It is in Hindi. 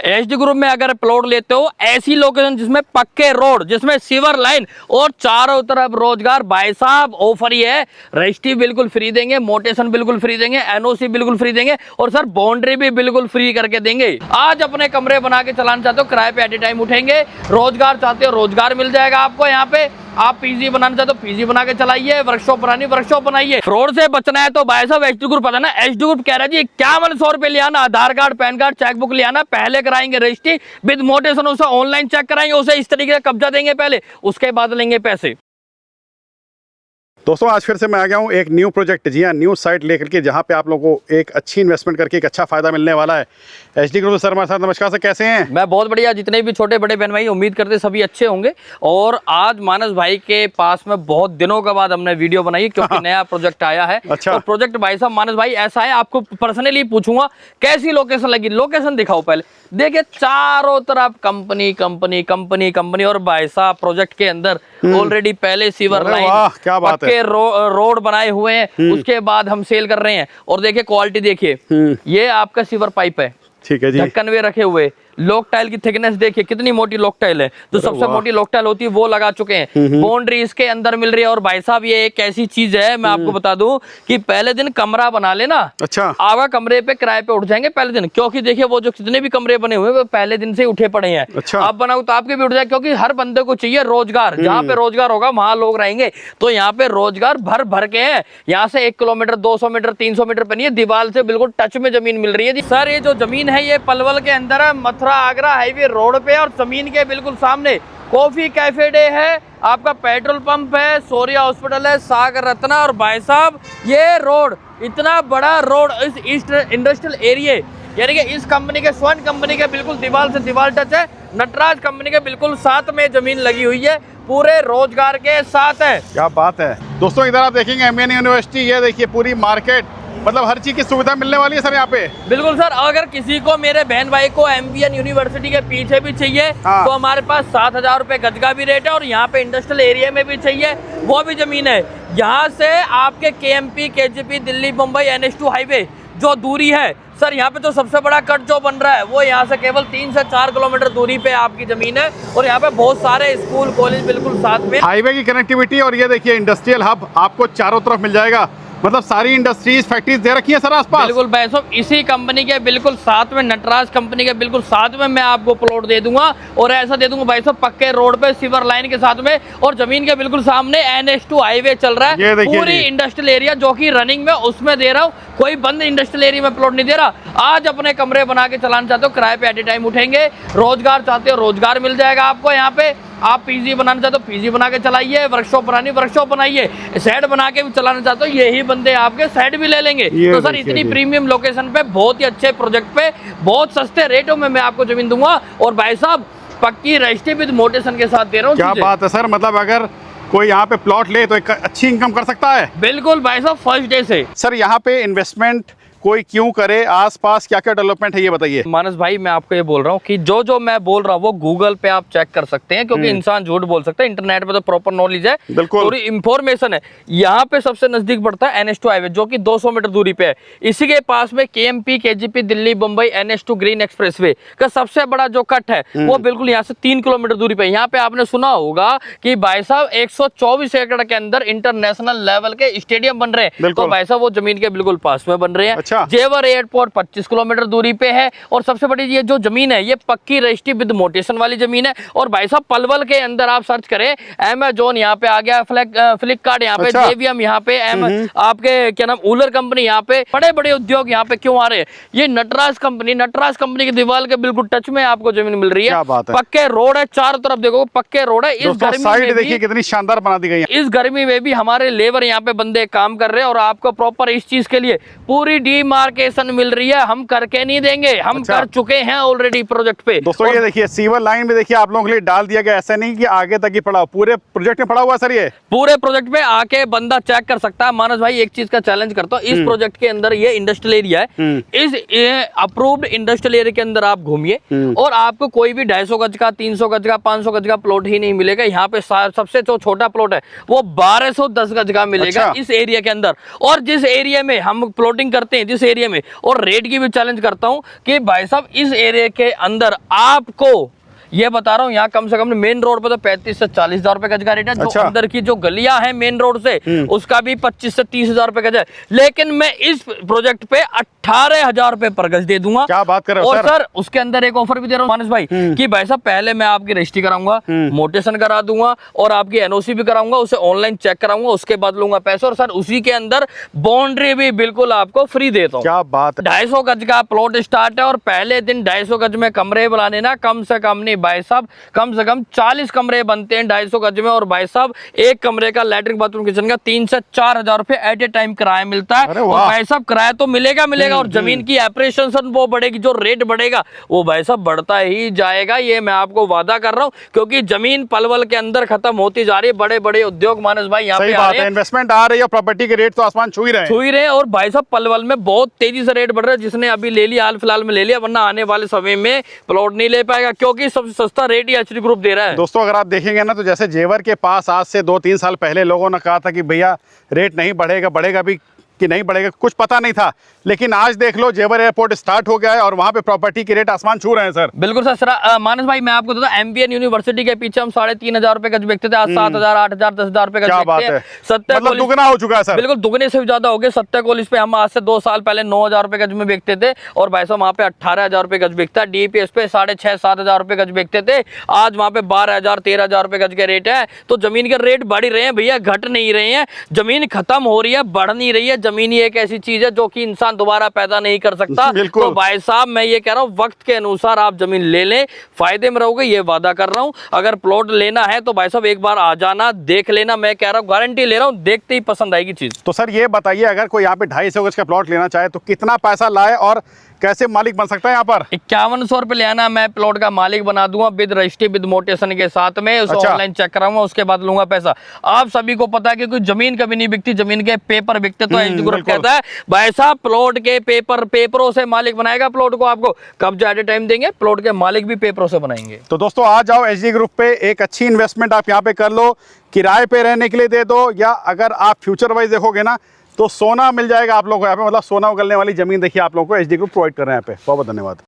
एचडी ग्रुप में अगर प्लॉट लेते हो ऐसी लोकेशन जिसमें पक्के रोड, जिसमें सीवर लाइन और चारों तरफ रोजगार, भाई साहब ऑफर ही है। रजिस्ट्री बिल्कुल फ्री देंगे, मोटेशन बिल्कुल फ्री देंगे, एनओसी बिल्कुल फ्री देंगे और सर बाउंड्री भी बिल्कुल फ्री करके देंगे। आज अपने कमरे बना के चलाना चाहते हो किराए पे एट ए टाइम उठेंगे, रोजगार चाहते हो रोजगार मिल जाएगा आपको यहाँ पे। आप पीजी बनाना चाहते हो पीजी बना के चलाइए, वर्कशॉप बनानी वर्कशॉप बनाइए। फ्रॉड से बचना है तो भाई साहब एचडी ग्रुप पता ना, एचडी ग्रुप कह रहा है जी 5100 रुपए ले आना, आधार कार्ड पैन कार्ड चेकबुक ले आना, पहले कराएंगे रजिस्ट्री विद मोटेशन, उसे ऑनलाइन चेक कराएंगे, उसे इस तरीके से कब्जा देंगे पहले, उसके बाद लेंगे पैसे। दोस्तों आज फिर से मैं आ गया हूँ एक न्यू प्रोजेक्ट, जी हाँ न्यू साइट लेकर के, जहाँ पे आप लोगों को एक अच्छी इन्वेस्टमेंट करके एक अच्छा फायदा मिलने वाला है। एचडी ग्रुप सर हमारे साथ, नमस्कार सर, कैसे हैं? मैं बहुत बढ़िया, जितने भी छोटे बड़े बहन भाई उम्मीद करते सभी अच्छे होंगे। और आज मानस भाई के पास में बहुत दिनों के बाद हमने वीडियो बनाई क्योंकि नया प्रोजेक्ट आया है। अच्छा। तो प्रोजेक्ट भाई साहब मानस भाई ऐसा है, आपको पर्सनली पूछूंगा कैसी लोकेशन लगी, लोकेशन दिखाओ पहले। देखिए चारों तरफ कंपनी कंपनी कंपनी कंपनी और भाई साहब प्रोजेक्ट के अंदर ऑलरेडी पहले सीवर लाइन, क्या बात है, रोड बनाए हुए हैं, उसके बाद हम सेल कर रहे हैं। और देखिए क्वालिटी देखिए, ये आपका सीवर पाइप है, ठीक है जी, ढक्कन भी रखे हुए। लॉक टाइल की थिकनेस देखिए कितनी मोटी लॉक टाइल है, तो सबसे मोटी लॉक टाइल होती है वो लगा चुके हैं। बाउंड्री इसके अंदर मिल रही है। और भाई साहब ये एक ऐसी चीज है, मैं आपको बता दूं कि पहले दिन कमरा बना लेना, अच्छा आवा कमरे पे किराए पे उठ जाएंगे पहले दिन, क्योंकि देखिए वो जो कितने भी कमरे बने हुए वो पहले दिन से उठे पड़े हैं। अच्छा। आप बनाओ तो आपके भी उठ जाए, क्योंकि हर बंदे को चाहिए रोजगार, जहाँ पे रोजगार होगा वहां लोग रहेंगे। तो यहाँ पे रोजगार भर भर के है, यहाँ से 1 किलोमीटर 200 मीटर 300 मीटर पे नहीं है, दीवार से बिल्कुल टच में जमीन मिल रही है जी। सर ये जो जमीन है ये पलवल के अंदर है, मथुरा आगरा हाईवे रोड पे, और जमीन के बिल्कुल सामने कॉफी कैफे डे है, आपका पेट्रोल पंप है, सूर्या हॉस्पिटल है, सागर रत्ना। और भाई साहब ये रोड, इतना बड़ा रोड इस ईस्ट इंडस्ट्रियल एरिया, यानी कि इस कंपनी के स्वर्ण कंपनी के बिल्कुल दीवार से दीवार टच है, नटराज कंपनी के बिल्कुल साथ में जमीन लगी हुई है, पूरे रोजगार के साथ है। क्या बात है दोस्तों, इधर आप देखेंगे एमएन यूनिवर्सिटी, ये देखिए पूरी मार्केट, मतलब हर चीज की सुविधा मिलने वाली है सर यहाँ पे। बिल्कुल सर, अगर किसी को मेरे बहन भाई को एमबीएन यूनिवर्सिटी के पीछे भी चाहिए तो हमारे पास 7000 रुपए गज का भी रेट है, और यहाँ पे इंडस्ट्रियल एरिया में भी चाहिए वो भी जमीन है। यहाँ से आपके KMP KGP Delhi Mumbai NH2 highway जो दूरी है सर, यहाँ पे तो सबसे बड़ा कट जो बन रहा है वो यहाँ से केवल 3 से 4 किलोमीटर दूरी पे आपकी जमीन है। और यहाँ पे बहुत सारे स्कूल कॉलेज बिल्कुल साथ में, हाईवे की कनेक्टिविटी, और ये देखिए इंडस्ट्रियल हब आपको चारों तरफ मिल जाएगा, मतलब सारी इंडस्ट्रीज फैक्ट्रीज दे रखी है सर आसपास। बिल्कुल भाई साहब, इसी कंपनी के बिल्कुल साथ में, नटराज कंपनी के बिल्कुल साथ में मैं आपको प्लॉट दे दूंगा, और ऐसा दे दूंगा भाई साहब पक्के रोड पे सीवर लाइन के साथ में, और जमीन के बिल्कुल सामने NH2 हाईवे चल रहा है, पूरी इंडस्ट्रियल एरिया जो कि रनिंग में, उसमें दे रहा हूँ, कोई बंद इंडस्ट्रियल एरिया में प्लॉट नहीं दे रहा। आज अपने कमरे बना के चलाना चाहते हो किराए पे एट ए टाइम उठेंगे, रोजगार चाहते हो रोजगार मिल जाएगा आपको यहाँ पे। आप पीजी बनाना चाहते हो पीजी बना के चलाइए, वर्कशॉप बनानी वर्कशॉप बनाइए, सेट बना के भी चलाना चाहते हो यही बंदे आपके सेट भी ले लेंगे। तो सर इतनी प्रीमियम लोकेशन पे, बहुत ही अच्छे प्रोजेक्ट पे, बहुत सस्ते रेटों में मैं आपको जमीन दूंगा, और भाई साहब पक्की रजिस्ट्री विद मोटेशन के साथ दे रहा हूँ। क्या बात है सर, मतलब अगर कोई यहाँ पे प्लॉट ले तो एक अच्छी इनकम कर सकता है। बिल्कुल भाई साहब, फर्स्ट डे से। सर यहाँ पे इन्वेस्टमेंट कोई क्यों करे, आसपास क्या क्या डेवलपमेंट है ये बताइए। मानस भाई मैं आपको ये बोल रहा हूँ कि जो जो मैं बोल रहा हूँ वो गूगल पे आप चेक कर सकते हैं, क्योंकि इंसान झूठ बोल सकता है, इंटरनेट पे तो प्रॉपर नॉलेज है, पूरी इंफॉर्मेशन है। यहाँ पे सबसे नजदीक पड़ता है NH2 हाईवे जो कि 200 मीटर दूरी पे है। इसी के पास में KMP KGP Delhi Mumbai NH2 green expressway का सबसे बड़ा जो कट है वो बिल्कुल यहाँ से 3 किलोमीटर दूरी पे। यहाँ पे आपने सुना होगा कि भाई साहब 124 एकड़ के अंदर इंटरनेशनल लेवल के स्टेडियम बन रहे हैं, तो भाई साहब वो जमीन के बिल्कुल पास में बन रहे हैं। अच्छा। जेवर एयरपोर्ट 25 किलोमीटर दूरी पे है, और सबसे बड़ी ये जो जमीन है ये पक्की रजिस्ट्री विद मोटेशन वाली जमीन है। और भाई साहब पलवल के अंदर आप सर्च करें, अमेजोन यहाँ पे आ गया, फ्लिपकार्ट यहाँ पे, JVM यहाँ पे, आपके क्या नाम ऊलर कंपनी यहाँ पे, बड़े बड़े उद्योग यहाँ पे क्यों आ रहे हैं? ये नटराज कंपनी की दीवार के बिल्कुल टच में आपको जमीन मिल रही है, पक्के रोड है, चारों तरफ देखो पक्के रोड है। इस गर्मी देखिए कितनी शानदार बना दी गई है। इस गर्मी में भी हमारे लेबर यहाँ पे बंदे काम कर रहे हैं, और आपको प्रॉपर इस चीज के लिए पूरी डीमार्केशन मिल रही है, हम करके नहीं देंगे, हम कर चुके हैं ऑलरेडी प्रोजेक्ट पे। दोस्तों ये देखिए सीवर लाइन में देखिए आप लोगों के लिए डाल दिया गया, ऐसा नहीं कि आगे तक ही पड़ा, पूरे प्रोजेक्ट में पड़ा हुआ सर, ये पूरे प्रोजेक्ट में आके बंदा चेक कर सकता है। मानस भाई एक चीज का चैलेंज करता हूँ, इस प्रोजेक्ट के अंदर ये इंडस्ट्रियल एरिया है, इस अप्रूव्ड इंडस्ट्रियल एरिया के अंदर आप घूमिए और आपको कोई भी 250 गज का 300 गज का 500 गज का प्लॉट ही नहीं मिलेगा। यहाँ पे सबसे जो छोटा प्लॉट है वो 1210 गज का मिलेगा इस एरिया के अंदर। और जिस एरिया में हम प्लॉटिंग करते हैं जिस एरिया में, और रेट की भी चैलेंज करता हूं कि भाई साहब इस एरिया के अंदर आपको ये बता रहा हूँ, यहाँ कम से कम मेन रोड पे तो 35 से 40 हजार रुपए गज का रेट है। अच्छा। जो अंदर की जो गलियां हैं मेन रोड से उसका भी 25 से 30 हजार रुपए गज है। लेकिन मैं इस प्रोजेक्ट पे 18,000 रुपए पर गज दे दूंगा। क्या बात कर रहे हो और सर उसके अंदर एक ऑफर भी दे रहा हूँ मानस भाई कि भाई साहब पहले मैं आपकी रजिस्ट्री कराऊंगा, मोटेशन करा दूंगा और आपकी एनओसी भी कराऊंगा, उसे ऑनलाइन चेक कराऊंगा, उसके बाद लूंगा पैसे। और सर उसी के अंदर बाउंड्री भी बिल्कुल आपको फ्री देता हूँ। क्या बात है। 250 गज का प्लॉट स्टार्ट है और पहले दिन 250 गज में कमरे बनाने ना कम से कम नहीं भाई साहब, कम से कम 40 कमरे बनते हैं 250 गज में। और भाई साहब एक कमरे का लैट्रिन बाथरूम किचन का 3 से 4 हजार रुपए एट ए टाइम किराया मिलता है। अरे और वाह। भाई साहब किराया तो मिलेगा और जमीन की एप्रिसिएशन वो बढ़ेगी, जो रेट बढ़ेगा वो भाई साहब बढ़ता ही जाएगा। ये मैं आपको वादा कर रहा हूँ, क्योंकि जमीन पलवल के अंदर खत्म होती जा रही है। बड़े बड़े उद्योग मानस भाई यहाँ सही पे आ बात रहे है, हैं, इन्वेस्टमेंट आ रही है, प्रॉपर्टी के रेट तो आसमान छू ही रहे हैं। छू ही रहे हैं। और भाई साहब पलवल में बहुत तेजी से रेट बढ़ रहा है। जिसने अभी ले लिया हाल फिलहाल में ले लिया, वरना आने वाले समय में प्लॉट नहीं ले पाएगा, क्योंकि सबसे सस्ता रेट ही एचडी ग्रुप दे रहा है। दोस्तों अगर आप देखेंगे ना, तो जैसे जेवर के पास आज से 2-3 साल पहले लोगों ने कहा था कि भैया रेट नहीं बढ़ेगा, बढ़ेगा भी कि नहीं बढ़ेगा, कुछ पता नहीं था। लेकिन आज देख लो जेवर एयरपोर्ट स्टार्ट हो गया है और वहां पे प्रॉपर्टी के रेट आसमान छू रहे हैं सर। बिल्कुल सर। मानस भाई मैं आपको बता, एमबीएन यूनिवर्सिटी के पीछे हम 3,500 रुपए गज बेचते थे, आज 7,000, 8,000, 10,000 रुपए गज क्या बेचते बात हैं। है, सत्य मतलब कॉलेज दुगना हो चुका है सर। बिल्कुल दुगने से भी ज्यादा हो गए। सत्य कॉलेज पे हम आज से 2 साल पहले 9,000 रुपए गज में बेचते थे और भाई साहब वहाँ पे 18,000 रुपए गज बिकता है। डीपीएस पे 6,500-7,000 रुपए गज बेचते थे, आज वहाँ पे 12,000, 13,000 रुपए गज के रेट है। तो जमीन के रेट बढ़ ही रहे हैं भैया, घट नहीं रहे हैं। जमीन खत्म हो रही है, बढ़ नहीं रही है। जमीन ही एक ऐसी चीज है जो कि इंसान दोबारा पैदा नहीं कर सकता। बिल्कुल। तो भाई साहब मैं ये कह रहा हूँ, वक्त के अनुसार आप जमीन ले लें, फायदे में रहोगे, ये वादा कर रहा हूँ। अगर प्लॉट लेना है तो भाई साहब एक बार आ जाना, देख लेना। मैं कह रहा हूँ, गारंटी ले रहा हूँ, देखते ही पसंद आएगी चीज। तो सर ये बताइए, अगर कोई यहाँ पे 250 गज का प्लॉट लेना चाहे तो कितना पैसा लाए और कैसे मालिक बन सकता है यहाँ पर? 5100 रुपए ले आना, मैं प्लॉट का मालिक बना दूंगा विद रजिस्ट्री विद मोटेशन के साथ में। उसे अच्छा। ऑनलाइन चेक कराऊंगा, उसके बाद लूंगा पैसा। आप सभी को पता है कि कोई जमीन कभी नहीं बिकती, जमीन के पेपर बिकते। तो एचडी ग्रुप बिल्कुल। कहता है भाई साहब प्लॉट के पेपरों से मालिक बनाएगा प्लॉट को। आपको कब्जा एट ए टाइम देंगे, प्लॉट के मालिक भी पेपरों से बनाएंगे। तो दोस्तों आ जाओ एचडी ग्रुप पे, एक अच्छी इन्वेस्टमेंट आप यहाँ पे कर लो, किराए पे रहने के लिए दे दो, या अगर आप फ्यूचर वाइज देखोगे ना तो सोना मिल जाएगा आप लोगों को यहाँ पे। मतलब सोना उगलने वाली जमीन देखिए आप लोगों को एचडी ग्रुप प्रोवाइड कर रहे हैं यहाँ पे। बहुत बहुत धन्यवाद।